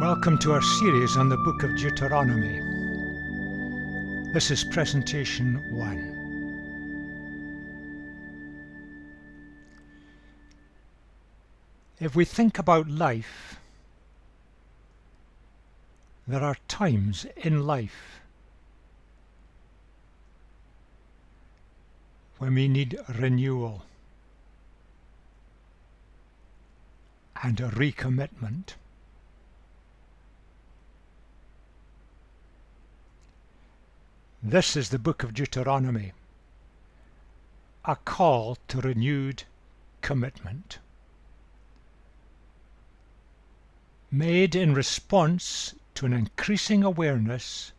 Welcome to our series on the book of Deuteronomy. This is presentation 1. If we think about life, there are times in life when we need renewal and a recommitment. This is the book of Deuteronomy, a call to renewed commitment, made in response to an increasing awareness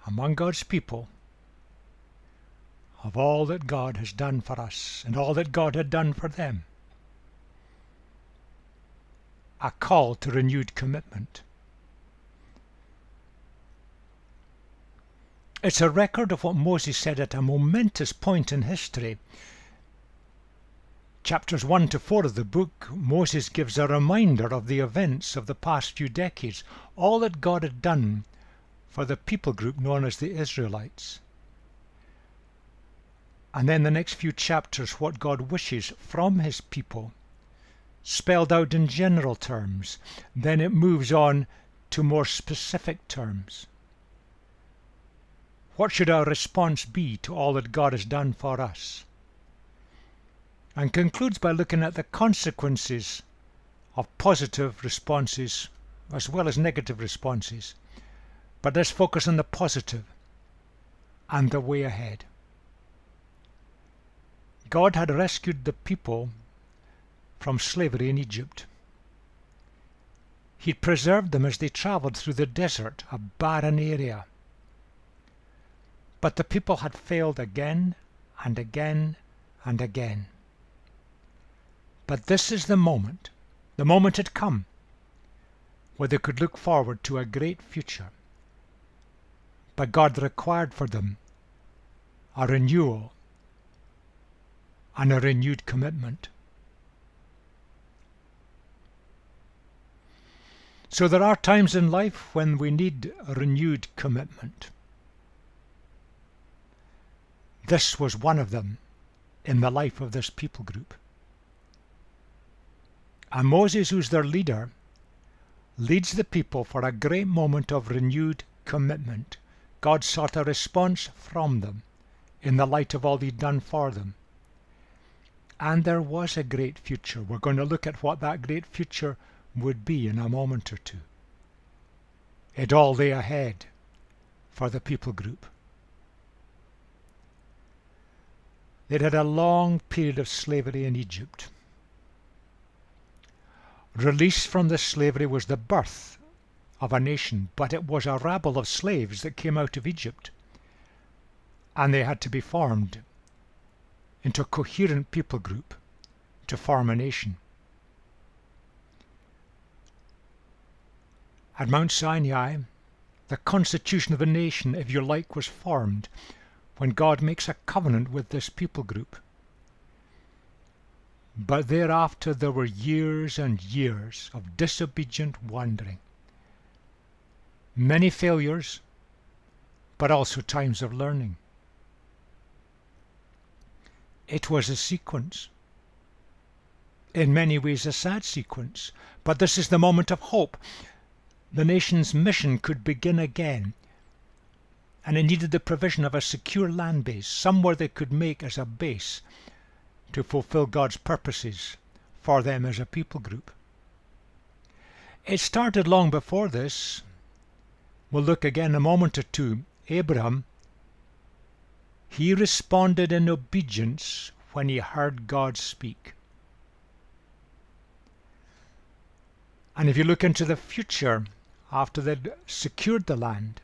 among God's people of all that God has done for us and all that God had done for them. A call to renewed commitment. It's a record of what Moses said at a momentous point in history. Chapters 1 to 4 of the book, Moses gives a reminder of the events of the past few decades, all that God had done for the people group known as the Israelites. And then the next few chapters, what God wishes from his people, spelled out in general terms. Then it moves on to more specific terms. What should our response be to all that God has done for us? And concludes by looking at the consequences of positive responses as well as negative responses. But let's focus on the positive and the way ahead. God had rescued the people from slavery in Egypt. He'd preserved them as they traveled through the desert, a barren area. But the people had failed again and again and again. But this is the moment had come, where they could look forward to a great future. But God required for them a renewal and a renewed commitment. So there are times in life when we need a renewed commitment. This was one of them in the life of this people group. And Moses, who's their leader, leads the people for a great moment of renewed commitment. God sought a response from them in the light of all he'd done for them. And there was a great future. We're going to look at what that great future would be in a moment or two. It all lay ahead for the people group. They'd had a long period of slavery in Egypt. Release from this slavery was the birth of a nation, but it was a rabble of slaves that came out of Egypt, and they had to be formed into a coherent people group to form a nation. At Mount Sinai, the constitution of a nation, if you like, was formed when God makes a covenant with this people group. But thereafter there were years and years of disobedient wandering. Many failures, but also times of learning. It was a sequence. In many ways a sad sequence, but this is the moment of hope. The nation's mission could begin again. And it needed the provision of a secure land base, somewhere they could make as a base to fulfill God's purposes for them as a people group. It started long before this. We'll look again a moment or two. Abraham, he responded in obedience when he heard God speak. And if you look into the future, after they'd secured the land,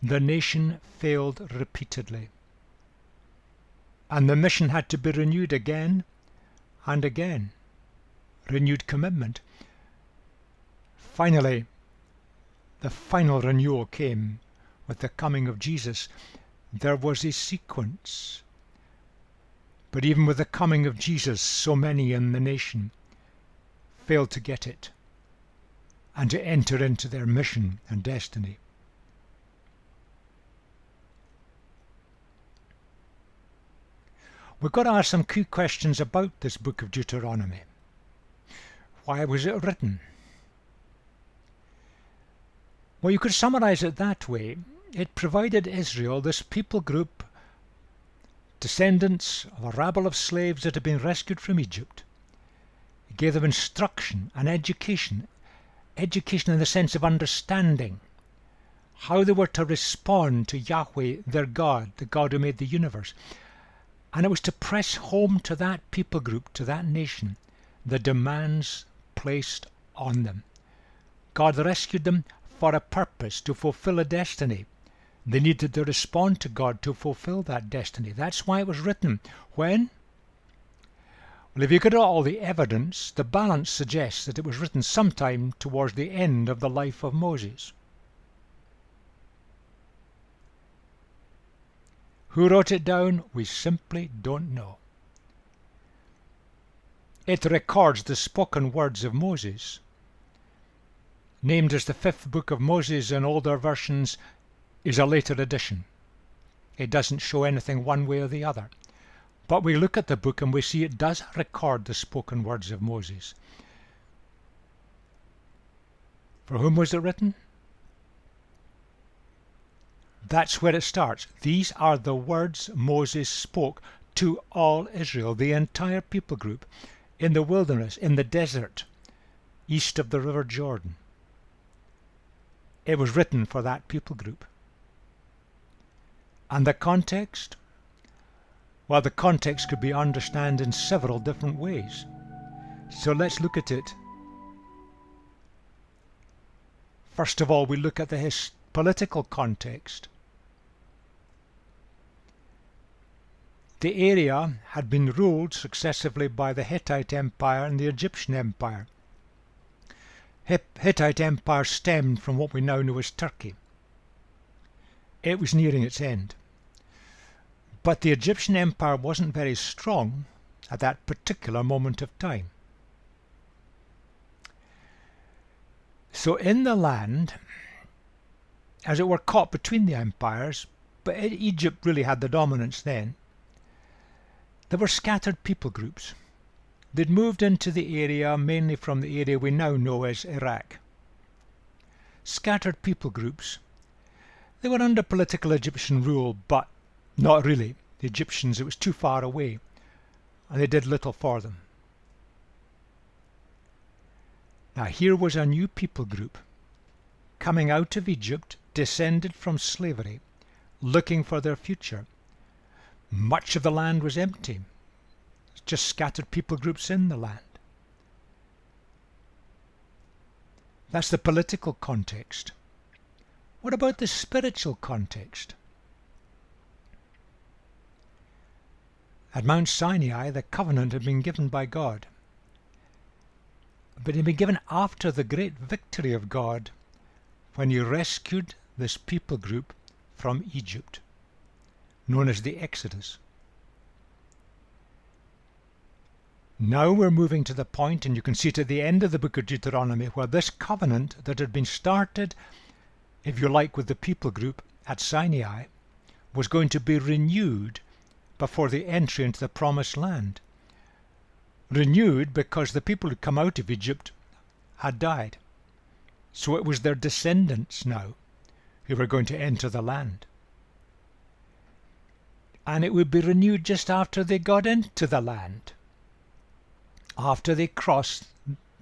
the nation failed repeatedly. And the mission had to be renewed again and again. Renewed commitment. Finally, the final renewal came with the coming of Jesus. There was a sequence. But even with the coming of Jesus, so many in the nation failed to get it. and to enter into their mission and destiny. We've got to ask some key questions about this book of Deuteronomy. Why was it written? Well, you could summarize it that way. It provided Israel, this people group, descendants of a rabble of slaves that had been rescued from Egypt. It gave them instruction and education in the sense of understanding how they were to respond to Yahweh, their God, the God who made the universe. And it was to press home to that people group, to that nation, the demands placed on them. God rescued them for a purpose, to fulfill a destiny. They needed to respond to God to fulfill that destiny. That's why it was written. When? Well, if you look at all the evidence, the balance suggests that it was written sometime towards the end of the life of Moses. Who wrote it down? We simply don't know. It records the spoken words of Moses. Named as the 5th book of Moses in older versions, is a later edition. It doesn't show anything one way or the other. But we look at the book and we see it does record the spoken words of Moses. For whom was it written? That's where it starts. These are the words Moses spoke to all Israel, the entire people group, in the wilderness, in the desert, east of the river Jordan. It was written for that people group. And the context? Well, the context could be understood in several different ways. So let's look at it. First of all, we look at the political context. The area had been ruled successively by the Hittite Empire and the Egyptian Empire. Hittite Empire stemmed from what we now know as Turkey. It was nearing its end. But the Egyptian Empire wasn't very strong at that particular moment of time. So in the land, as it were, caught between the empires, but Egypt really had the dominance then, there were scattered people groups. They'd moved into the area mainly from the area we now know as Iraq. Scattered people groups. They were under political Egyptian rule, but not really. The Egyptians, it was too far away, and they did little for them. Now here was a new people group coming out of Egypt, descended from slavery, looking for their future. Much of the land was empty. Just scattered people groups in the land. That's the political context. What about the spiritual context? At Mount Sinai, the covenant had been given by God. But it had been given after the great victory of God when He rescued this people group from Egypt, known as the Exodus. Now we're moving to the point, and you can see it at the end of the book of Deuteronomy, where this covenant that had been started, if you like, with the people group at Sinai, was going to be renewed before the entry into the promised land. Renewed because the people who come out of Egypt had died. So it was their descendants now who were going to enter the land. And it would be renewed just after they got into the land, after they crossed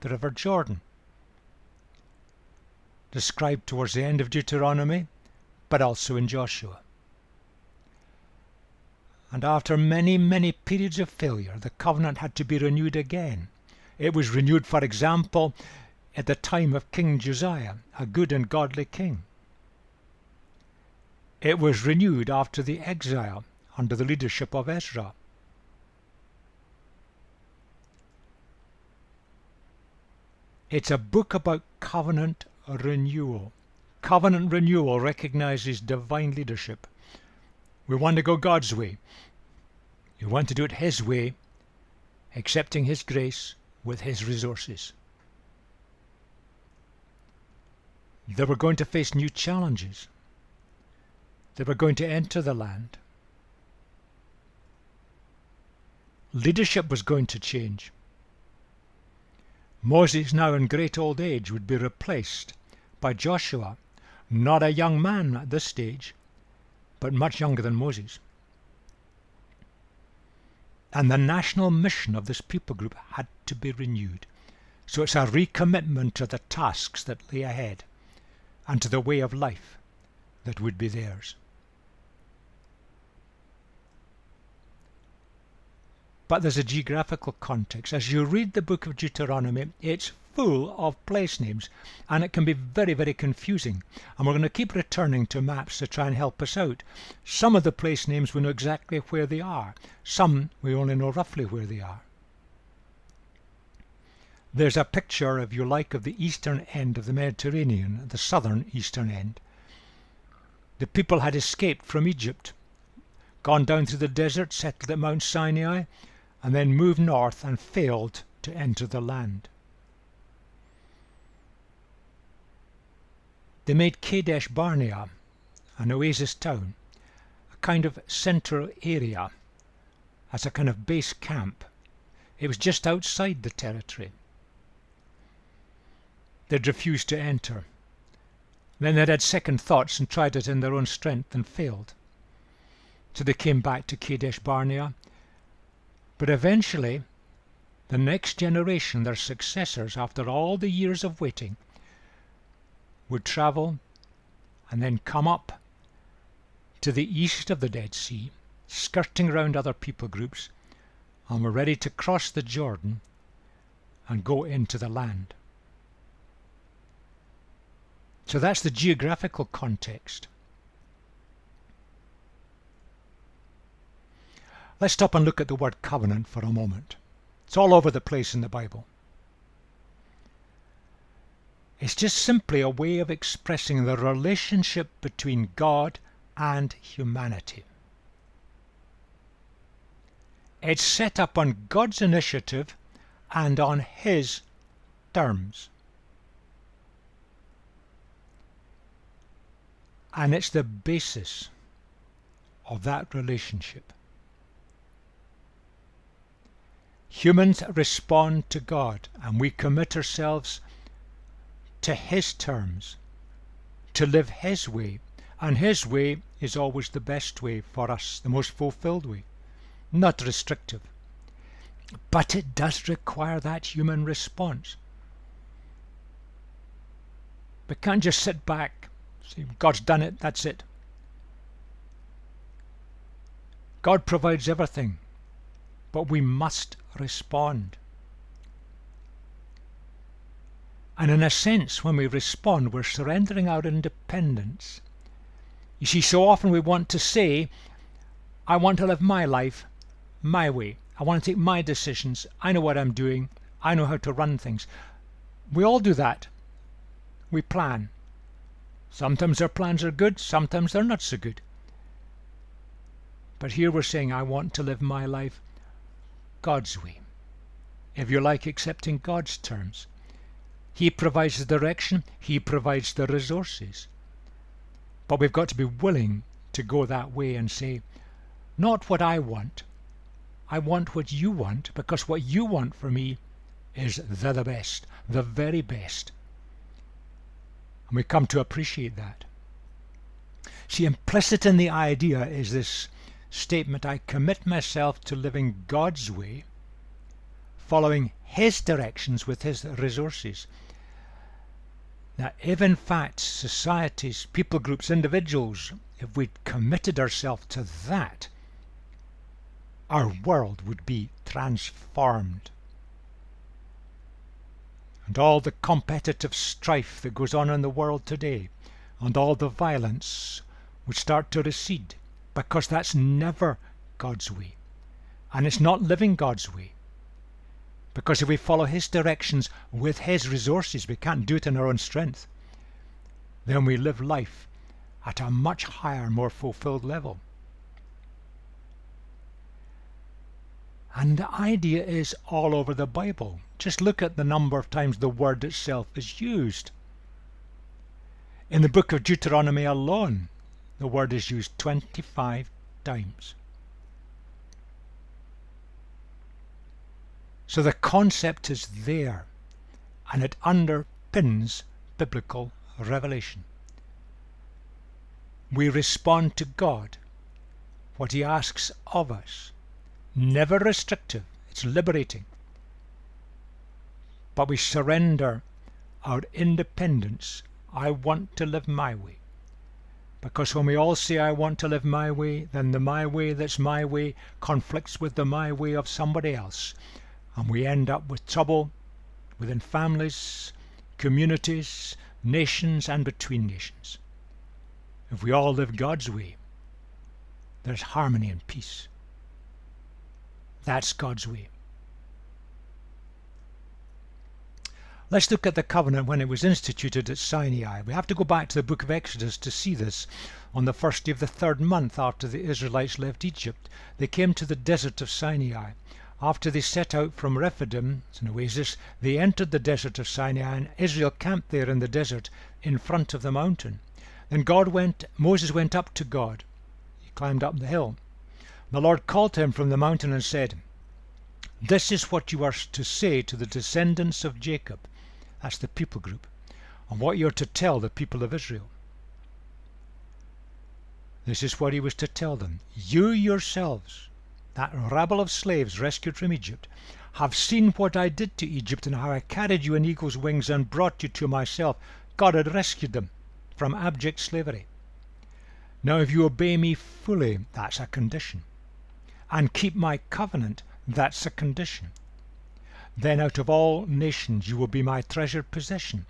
the river Jordan, described towards the end of Deuteronomy, but also in Joshua. And after many, many periods of failure, the covenant had to be renewed again. It was renewed, for example, at the time of King Josiah, a good and godly king. It was renewed after the exile under the leadership of Ezra. It's a book about covenant renewal. Covenant renewal recognizes divine leadership. We want to go God's way. We want to do it His way, accepting His grace with His resources. They were going to face new challenges. They were going to enter the land. Leadership was going to change. Moses, now in great old age, would be replaced by Joshua, not a young man at this stage, but much younger than Moses. And the national mission of this people group had to be renewed. So it's a recommitment to the tasks that lay ahead and to the way of life that would be theirs. But there's a geographical context. As you read the book of Deuteronomy, it's full of place names, and it can be very, very confusing. And we're going to keep returning to maps to try and help us out. Some of the place names we know exactly where they are. Some we only know roughly where they are. There's a picture, if you like, of the eastern end of the Mediterranean, the southern eastern end. The people had escaped from Egypt, gone down through the desert, settled at Mount Sinai, and then moved north and failed to enter the land. They made Kadesh Barnea, an oasis town, a kind of central area, as a kind of base camp. It was just outside the territory. They'd refused to enter. Then they'd had second thoughts and tried it in their own strength and failed. So they came back to Kadesh Barnea. But eventually, the next generation, their successors, after all the years of waiting, would travel and then come up to the east of the Dead Sea, skirting around other people groups, and were ready to cross the Jordan and go into the land. So that's the geographical context. Let's stop and look at the word covenant for a moment. It's all over the place in the Bible. It's just simply a way of expressing the relationship between God and humanity. It's set up on God's initiative and on His terms. And it's the basis of that relationship. Humans respond to God, and we commit ourselves to His terms, to live His way. And His way is always the best way for us, the most fulfilled way, not restrictive. But it does require that human response. We can't just sit back, say, God's done it, that's it. God provides everything, but we must respond. And in a sense, when we respond, we're surrendering our independence. You see, so often we want to say, I want to live my life my way. I want to take my decisions. I know what I'm doing. I know how to run things. We all do that. We plan. Sometimes our plans are good, sometimes they're not so good. But here we're saying, I want to live my life God's way. If you like, accepting God's terms. He provides the direction, He provides the resources. But we've got to be willing to go that way and say, not what I want what you want, because what you want for me is the best, the very best. And we come to appreciate that. See, implicit in the idea is this statement, I commit myself to living God's way, following His directions with His resources. Now, if in fact societies, people groups, individuals, if we'd committed ourselves to that, our world would be transformed. And all the competitive strife that goes on in the world today, and all the violence would start to recede, because that's never God's way. And it's not living God's way. Because if we follow His directions with His resources, we can't do it in our own strength, then we live life at a much higher, more fulfilled level. And the idea is all over the Bible. Just look at the number of times the word itself is used. In the book of Deuteronomy alone, the word is used 25 times. So the concept is there, and it underpins biblical revelation. We respond to God, what He asks of us. Never restrictive, it's liberating. But we surrender our independence. I want to live my way. Because when we all say I want to live my way, then the my way that's my way conflicts with the my way of somebody else. And we end up with trouble within families, communities, nations, and between nations. If we all live God's way, there's harmony and peace. That's God's way. Let's look at the covenant when it was instituted at Sinai. We have to go back to the book of Exodus to see this. On the first day of the third month after the Israelites left Egypt, they came to the desert of Sinai. After they set out from Rephidim, it's an oasis, they entered the desert of Sinai, and Israel camped there in the desert in front of the mountain. Then Moses went up to God. He climbed up the hill. The Lord called to him from the mountain and said, "This is what you are to say to the descendants of Jacob," that's the people group, "and what you are to tell the people of Israel." This is what he was to tell them. "You yourselves, that rabble of slaves rescued from Egypt, have seen what I did to Egypt and how I carried you in eagle's wings and brought you to myself." God had rescued them from abject slavery. "Now if you obey me fully," that's a condition, "and keep my covenant," that's a condition, "then out of all nations you will be my treasured possession.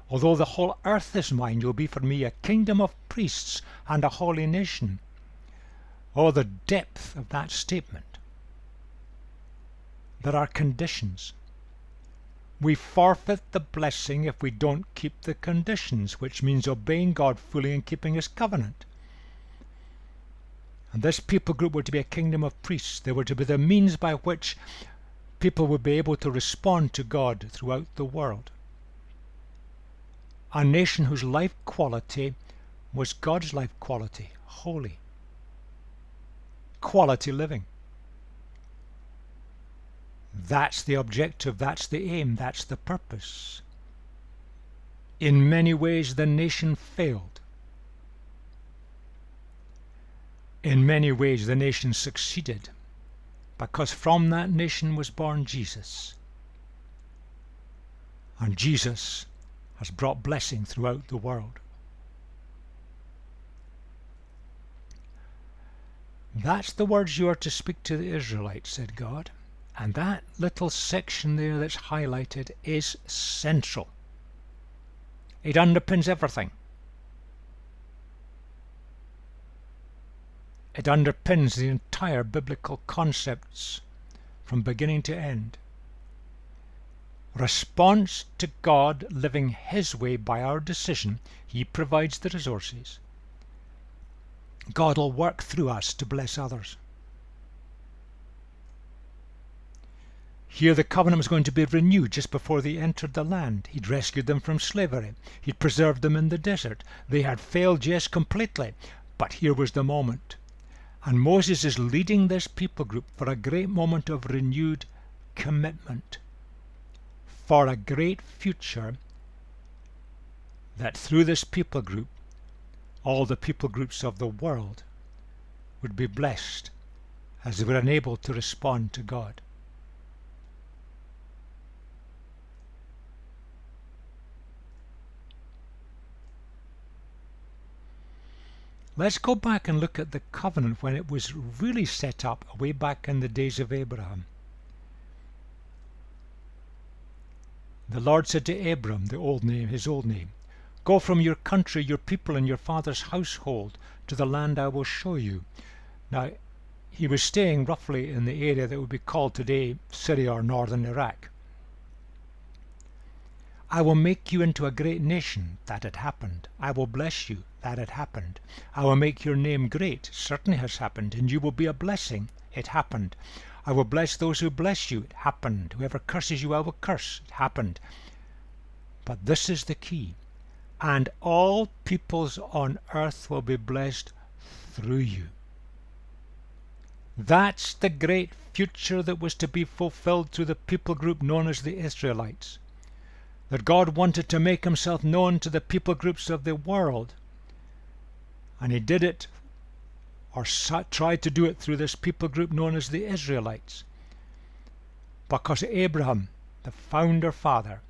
Although the whole earth is mine, you'll be for me a kingdom of priests and a holy nation." Oh, the depth of that statement. There are conditions. We forfeit the blessing if we don't keep the conditions, which means obeying God fully and keeping His covenant. And this people group were to be a kingdom of priests. They were to be the means by which people would be able to respond to God throughout the world. A nation whose life quality was God's life quality, holy. Quality living. That's the objective, that's the aim, that's the purpose. In many ways the nation failed. In many ways the nation succeeded, because from that nation was born Jesus. And Jesus has brought blessing throughout the world. "That's the words you are to speak to the Israelites," said God. And that little section there that's highlighted is central. It underpins everything. It underpins the entire biblical concepts from beginning to end. Response to God living His way by our decision. He provides the resources. God will work through us to bless others. Here the covenant was going to be renewed just before they entered the land. He'd rescued them from slavery. He'd preserved them in the desert. They had failed, yes, completely. But here was the moment. And Moses is leading this people group for a great moment of renewed commitment, for a great future, that through this people group, all the people groups of the world would be blessed as they were enabled to respond to God. Let's go back and look at the covenant when it was really set up way back in the days of Abraham. The Lord said to Abram, his old name, "Go from your country, your people, and your father's household to the land I will show you." Now, he was staying roughly in the area that would be called today Syria or northern Iraq. "I will make you into a great nation," that had happened. "I will bless you," that had happened. "I will make your name great," certainly has happened. "And you will be a blessing," it happened. "I will bless those who bless you," it happened. "Whoever curses you, I will curse," it happened. But this is the key. and all peoples on earth will be blessed through you. That's the great future that was to be fulfilled through the people group known as the Israelites. That God wanted to make himself known to the people groups of the world. And he did it, or tried to do it, through this people group known as the Israelites. Because Abraham, the founder father,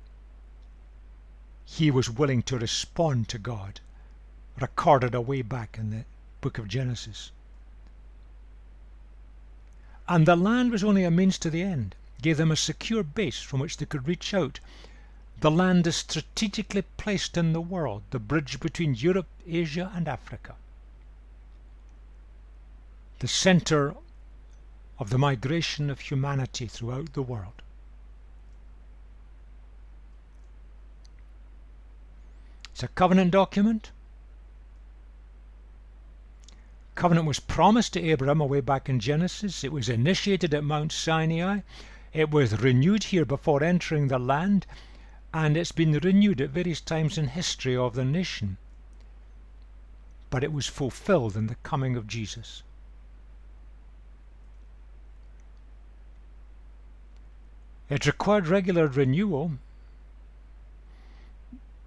he was willing to respond to God, recorded away back in the book of Genesis. And the land was only a means to the end, gave them a secure base from which they could reach out. The land is strategically placed in the world, the bridge between Europe, Asia and Africa. The center of the migration of humanity throughout the world. It's a covenant document. Covenant was promised to Abraham away back in Genesis. It was initiated at Mount Sinai. It was renewed here before entering the land, and it's been renewed at various times in history of the nation. But it was fulfilled in the coming of Jesus. It required regular renewal.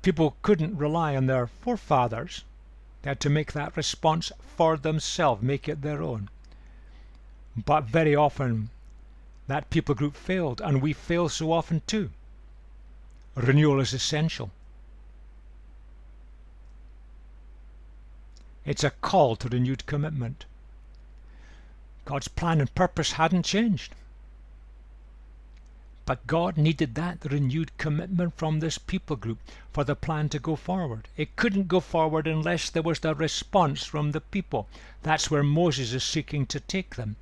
People couldn't rely on their forefathers. They had to make that response for themselves, make it their own. But very often that people group failed, and we fail so often too. Renewal is essential. It's a call to renewed commitment. God's plan and purpose hadn't changed. But God needed that renewed commitment from this people group for the plan to go forward. It couldn't go forward unless there was the response from the people. That's where Moses is seeking to take them.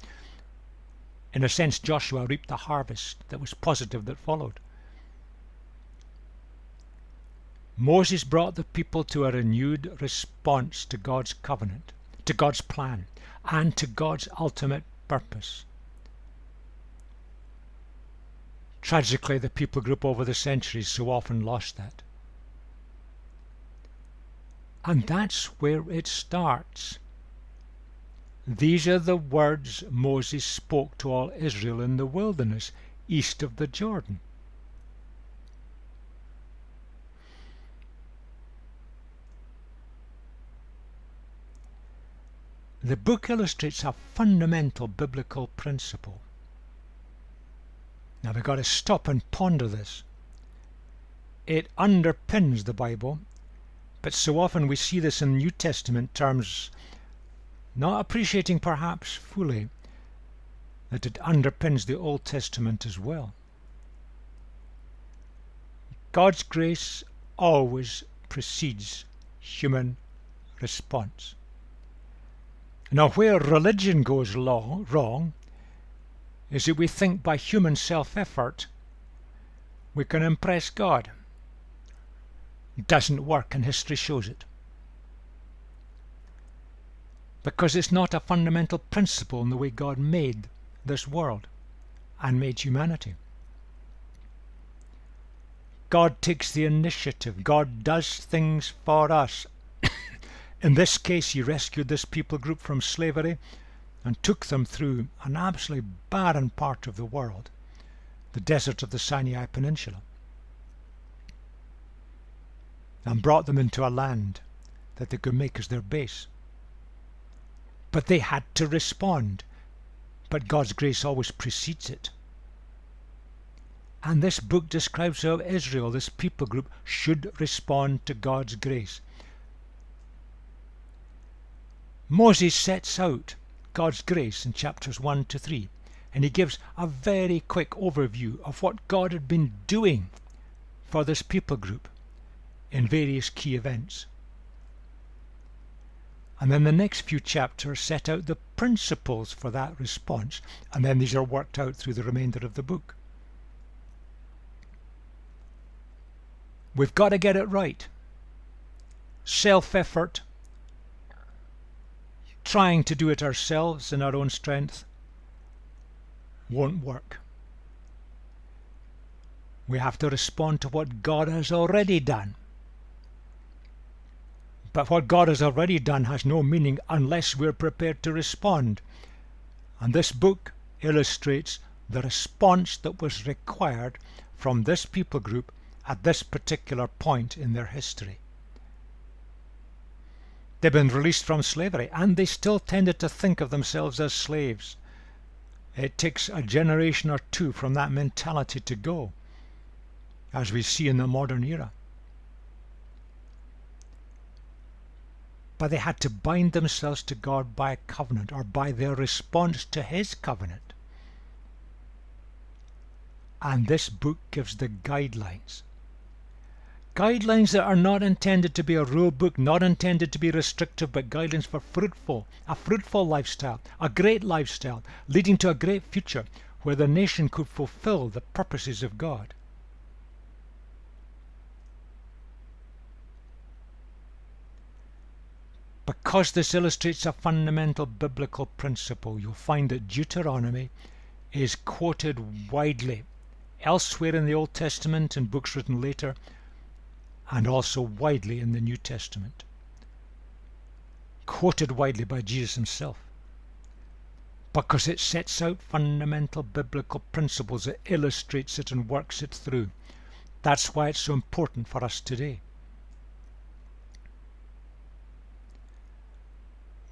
In a sense, Joshua reaped the harvest that was positive that followed. Moses brought the people to a renewed response to God's covenant, to God's plan, and to God's ultimate purpose. Tragically, the people group over the centuries so often lost that. And that's where it starts. These are the words Moses spoke to all Israel in the wilderness, east of the Jordan. The book illustrates a fundamental biblical principle. Now we've got to stop and ponder this. It underpins the Bible, but so often we see this in New Testament terms, not appreciating perhaps fully that it underpins the Old Testament as well. God's grace always precedes human response. Now where religion goes wrong is that we think by human self-effort we can impress God. It doesn't work, and history shows it. Because it's not a fundamental principle in the way God made this world and made humanity. God takes the initiative. God does things for us. In this case, he rescued this people group from slavery and took them through an absolutely barren part of the world, the desert of the Sinai Peninsula, and brought them into a land that they could make as their base. But they had to respond. But God's grace always precedes it. And this book describes how Israel, this people group, should respond to God's grace. Moses sets out God's grace in chapters 1 to 3, and he gives a very quick overview of what God had been doing for this people group in various key events. And then the next few chapters set out the principles for that response, and then these are worked out through the remainder of the book. We've got to get it right. Self-effort, trying to do it ourselves in our own strength, won't work. We have to respond to what God has already done. But what God has already done has no meaning unless we're prepared to respond. And this book illustrates the response that was required from this people group at this particular point in their history. They've been released from slavery, and they still tended to think of themselves as slaves. It takes a generation or two from that mentality to go, as we see in the modern era. But they had to bind themselves to God by a covenant, or by their response to His covenant. And this book gives the guidelines. Guidelines that are not intended to be a rule book, not intended to be restrictive, but guidelines for a fruitful lifestyle, a great lifestyle, leading to a great future where the nation could fulfill the purposes of God. Because this illustrates a fundamental biblical principle, you'll find that Deuteronomy is quoted widely elsewhere in the Old Testament and books written later, and also widely in the New Testament. Quoted widely by Jesus himself, because it sets out fundamental biblical principles, it illustrates it and works it through. That's why it's so important for us today.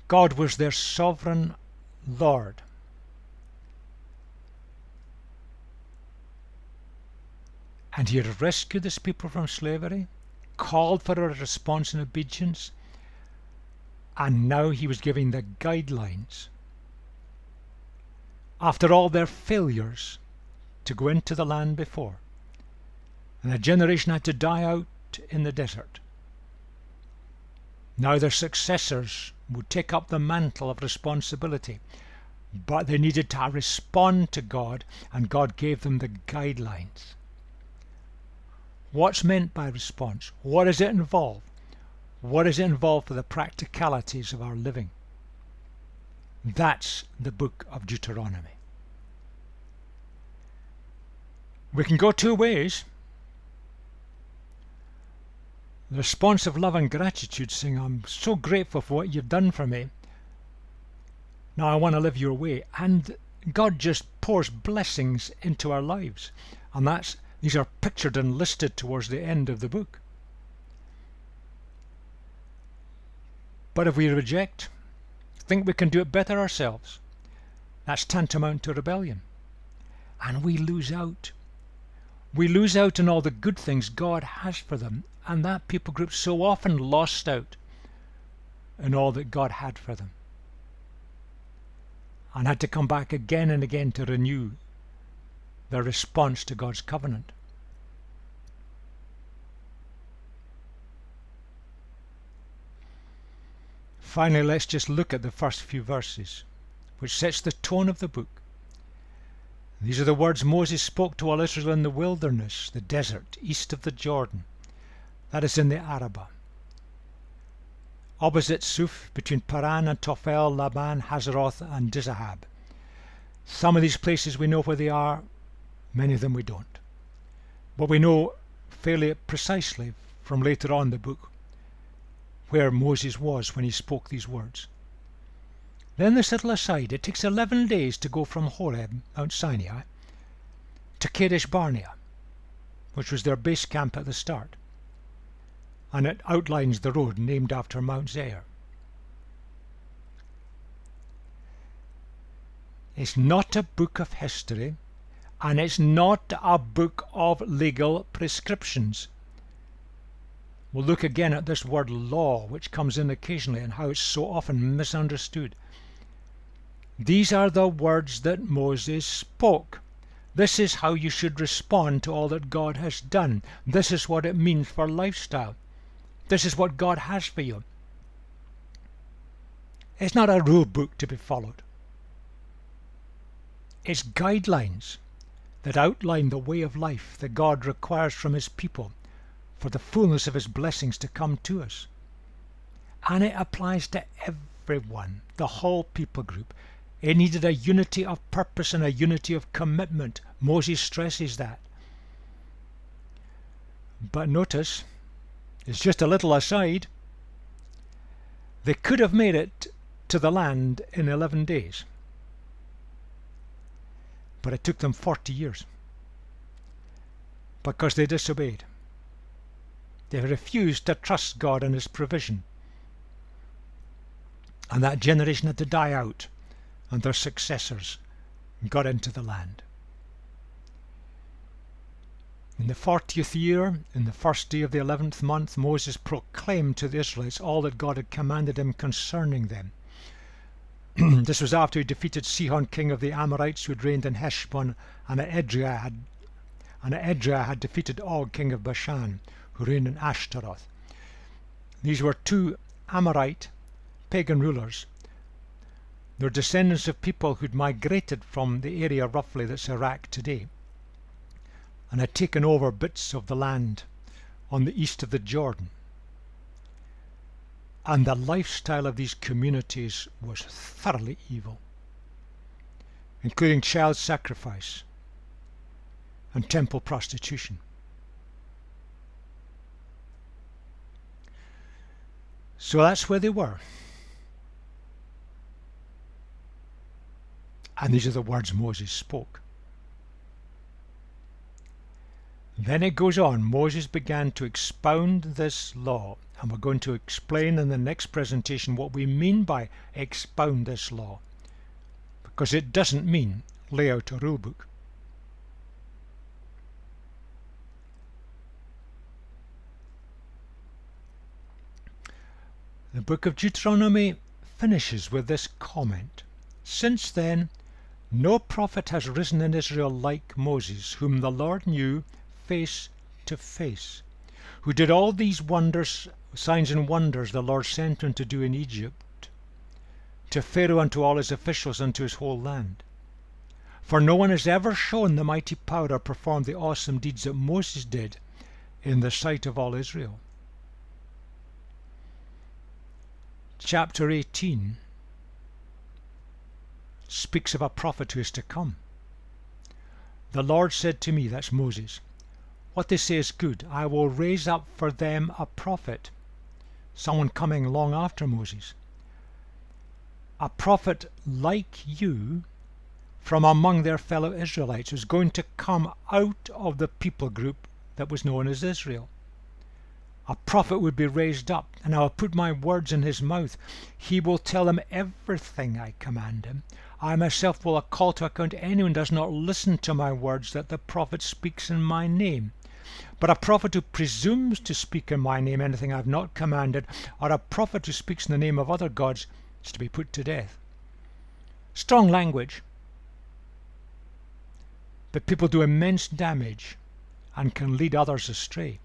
God was their sovereign Lord. And He had rescued His people from slavery, called for a response in obedience, and now He was giving the guidelines. After all their failures to go into the land before, and a generation had to die out in the desert, now their successors would take up the mantle of responsibility, but they needed to respond to God, and God gave them the guidelines. What's meant by response? What does it involve? What does it involve for the practicalities of our living? That's the book of Deuteronomy. We can go two ways. The response of love and gratitude, saying, I'm so grateful for what you've done for me. Now I want to live your way. And God just pours blessings into our lives. And these are pictured and listed towards the end of the book. But if we reject, think we can do it better ourselves, that's tantamount to rebellion. And we lose out. We lose out on all the good things God has for them. And that people group so often lost out on all that God had for them, and had to come back again and again to renew their response to God's covenant. Finally, let's just look at the first few verses, which sets the tone of the book. These are the words Moses spoke to all Israel in the wilderness, the desert, east of the Jordan. That is in the Arabah, opposite Suf, between Paran and Tophel, Laban, Hazeroth and Dizahab. Some of these places we know where they are, many of them we don't. But we know fairly precisely from later on in the book where Moses was when he spoke these words. Then this little aside, it takes 11 days to go from Horeb, Mount Sinai, to Kadesh Barnea, which was their base camp at the start. And it outlines the road named after Mount Seir. It's not a book of history, and it's not a book of legal prescriptions. We'll look again at this word law, which comes in occasionally, and how it's so often misunderstood. These are the words that Moses spoke. This is how you should respond to all that God has done. This is what it means for lifestyle. This is what God has for you. It's not a rule book to be followed. It's guidelines that outline the way of life that God requires from His people for the fullness of His blessings to come to us. And it applies to everyone, the whole people group. It needed a unity of purpose and a unity of commitment. Moses stresses that. But notice, it's just a little aside. They could have made it to the land in 11 days, but it took them 40 years because they disobeyed. They refused to trust God and His provision. And that generation had to die out, and their successors got into the land. In the 40th year, in the first day of the 11th month, Moses proclaimed to the Israelites all that God had commanded him concerning them. This was after he defeated Sihon, king of the Amorites, who had reigned in Heshbon, and Edrei had defeated Og, king of Bashan, who reigned in Ashtaroth. These were two Amorite pagan rulers. They're descendants of people who'd migrated from the area roughly that's Iraq today, and had taken over bits of the land on the east of the Jordan. And the lifestyle of these communities was thoroughly evil, including child sacrifice and temple prostitution. So that's where they were. And these are the words Moses spoke. Then it goes on. Moses began to expound this law, and we're going to explain in the next presentation what we mean by expound this law, because it doesn't mean lay out a rule book. The book of Deuteronomy finishes with this comment: "Since then, no prophet has risen in Israel like Moses, whom the Lord knew face to face, who did all these wonders, signs and wonders the Lord sent him to do in Egypt, to Pharaoh and to all his officials and to his whole land. For no one has ever shown the mighty power or performed the awesome deeds that Moses did in the sight of all Israel." Chapter 18 speaks of a prophet who is to come. "The Lord said to me," that's Moses, "what they say is good. I will raise up for them a prophet," someone coming long after Moses, "a prophet like you from among their fellow Israelites, who's going to come out of the people group that was known as Israel. A prophet would be raised up, and I will put my words in his mouth. He will tell them everything I command him. I myself will call to account anyone who does not listen to my words that the prophet speaks in my name. But a prophet who presumes to speak in my name anything I have not commanded, or a prophet who speaks in the name of other gods, is to be put to death." Strong language, but people do immense damage and can lead others astray.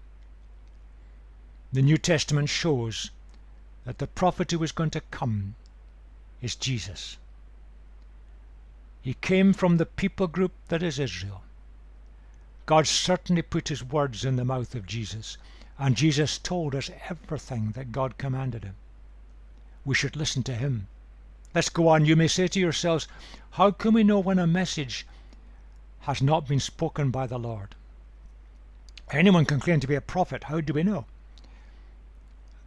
The New Testament shows that the prophet who is going to come is Jesus. He came from the people group that is Israel. God certainly put his words in the mouth of Jesus, and Jesus told us everything that God commanded him. We should listen to him. Let's go on. You may say to yourselves, how can we know when a message has not been spoken by the Lord? Anyone can claim to be a prophet. How do we know?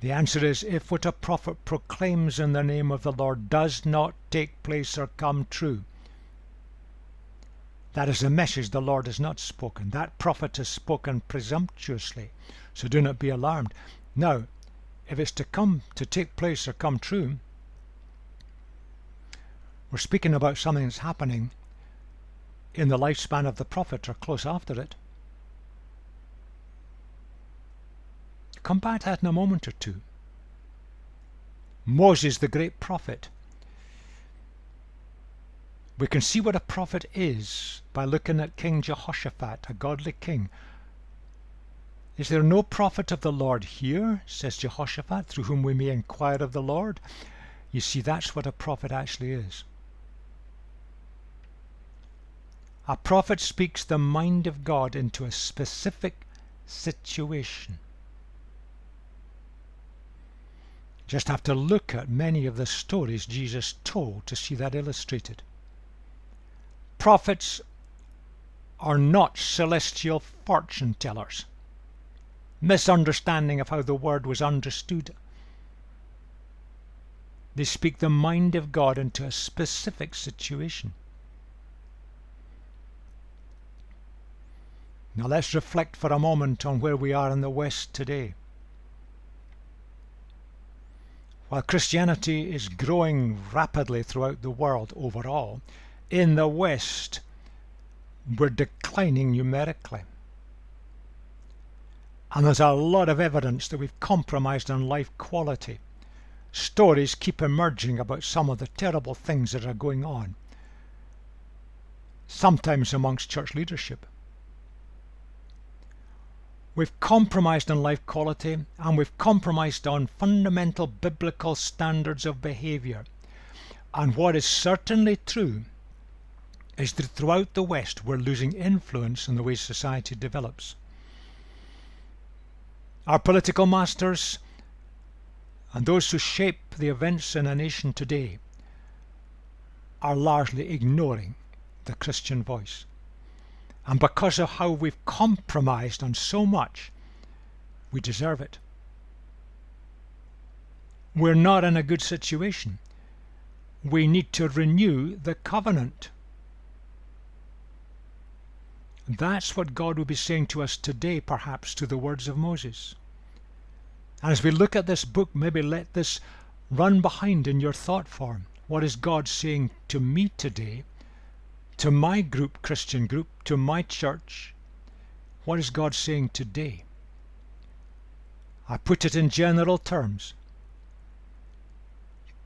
The answer is, if what a prophet proclaims in the name of the Lord does not take place or come true, that is a message the Lord has not spoken. That prophet has spoken presumptuously, so do not be alarmed. Now, if it's to take place or come true, we're speaking about something that's happening in the lifespan of the prophet or close after it. Come back to that in a moment or two. Moses, the great prophet. We can see what a prophet is by looking at King Jehoshaphat, a godly king. "Is there no prophet of the Lord here?" says Jehoshaphat, "through whom we may inquire of the Lord?" You see, that's what a prophet actually is. A prophet speaks the mind of God into a specific situation. Just have to look at many of the stories Jesus told to see that illustrated. Prophets are not celestial fortune tellers. Misunderstanding of how the word was understood. They speak the mind of God into a specific situation. Now let's reflect for a moment on where we are in the West today. While Christianity is growing rapidly throughout the world overall, in the West we're declining numerically. And there's a lot of evidence that we've compromised on life quality. Stories keep emerging about some of the terrible things that are going on, sometimes amongst church leadership. We've compromised on life quality, and we've compromised on fundamental biblical standards of behavior. And what is certainly true is that throughout the West we're losing influence in the way society develops. Our political masters and those who shape the events in a nation today are largely ignoring the Christian voice. And because of how we've compromised on so much, we deserve it. We're not in a good situation. We need to renew the covenant. That's what God will be saying to us today, perhaps, to the words of Moses. And as we look at this book, maybe let this run behind in your thought form. What is God saying to me today, to my group, Christian group, to my church? What is God saying today? I put it in general terms.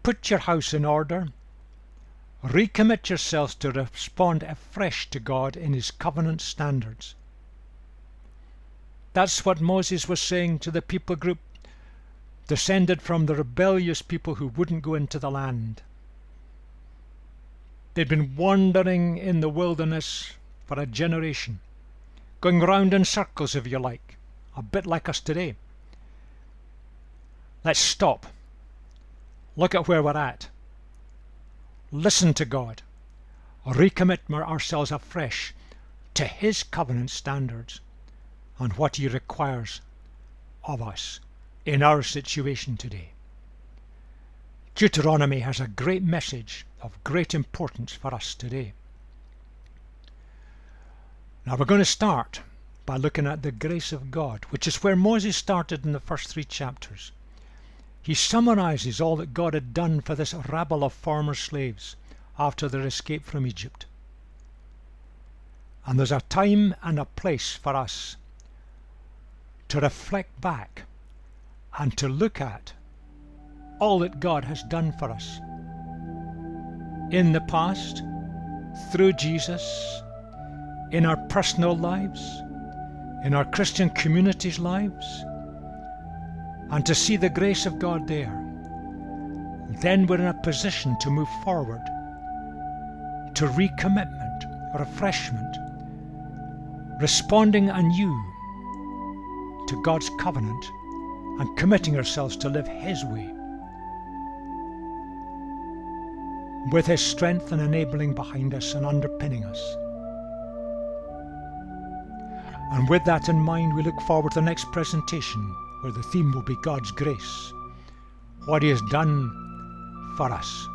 Put your house in order. Recommit yourselves to respond afresh to God in His covenant standards. That's what Moses was saying to the people group descended from the rebellious people who wouldn't go into the land. They'd been wandering in the wilderness for a generation, going round in circles, if you like, a bit like us today. Let's stop. Look at where we're at. Listen to God. Recommit ourselves afresh to His covenant standards and what He requires of us in our situation today. Deuteronomy has a great message of great importance for us today. Now we're going to start by looking at the grace of God, which is where Moses started in the first 3 chapters. He summarizes all that God had done for this rabble of former slaves after their escape from Egypt. And there's a time and a place for us to reflect back and to look at all that God has done for us in the past, through Jesus, in our personal lives, in our Christian communities' lives, and to see the grace of God there. Then we're in a position to move forward to recommitment, refreshment, responding anew to God's covenant and committing ourselves to live His way, with His strength and enabling behind us and underpinning us. And with that in mind, we look forward to the next presentation, where the theme will be God's grace, what He has done for us.